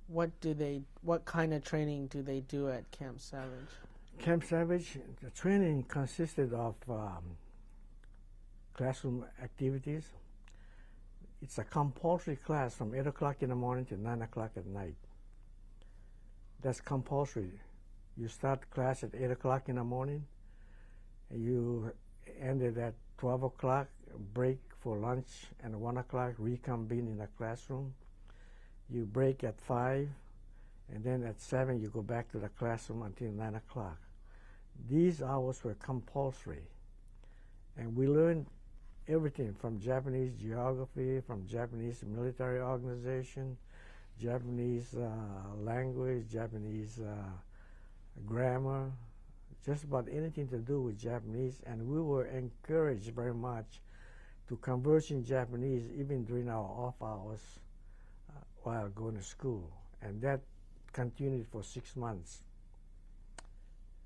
what kind of training do they do at Camp Savage? Camp Savage, the training consisted of classroom activities. It's a compulsory class from 8 o'clock in the morning to 9 o'clock at night. That's compulsory. You start class at 8 o'clock in the morning, and you ended at 12 o'clock, break for lunch, and 1 o'clock reconvene in the classroom. You break at 5, and then at 7 you go back to the classroom until 9 o'clock. These hours were compulsory, and we learned everything from Japanese geography, from Japanese military organization, Japanese language, Japanese grammar, just about anything to do with Japanese. And we were encouraged very much to converse in Japanese even during our off hours while going to school. And that continued for 6 months.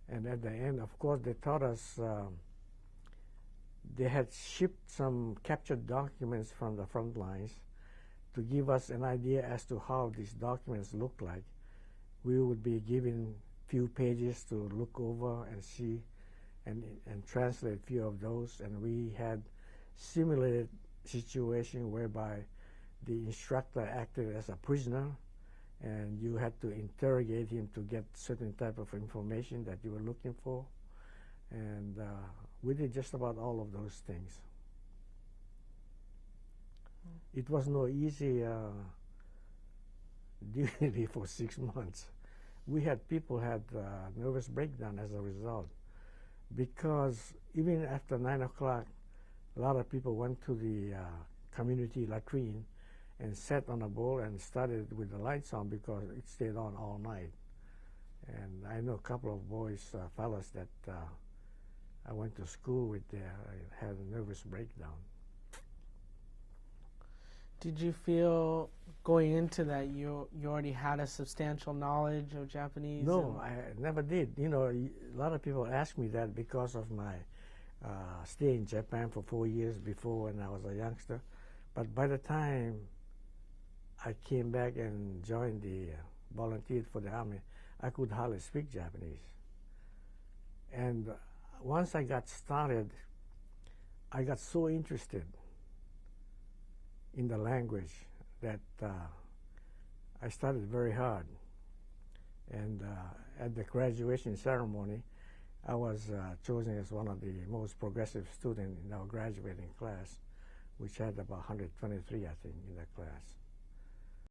And at the end, of course, they taught us, they had shipped some captured documents from the front lines to give us an idea as to how these documents look like. We would be given few pages to look over and see and translate a few of those. And we had simulated situation whereby the instructor acted as a prisoner, and you had to interrogate him to get certain type of information that you were looking for. And we did just about all of those things. It was no easy duty for 6 months. We had people had nervous breakdown as a result, because even after 9 o'clock, a lot of people went to the community latrine and sat on a bowl and started with the lights on because it stayed on all night. And I know a couple of boys, fellas that I went to school with there had a nervous breakdown. Did you feel going into that you already had a substantial knowledge of Japanese? No, I never did. You know, a lot of people ask me that because of my stay in Japan for 4 years before when I was a youngster. But by the time I came back and joined the volunteered for the Army, I could hardly speak Japanese. And once I got started, I got so interested in the language that I studied very hard. And at the graduation ceremony, I was chosen as one of the most progressive students in our graduating class, which had about 123, I think, in that class.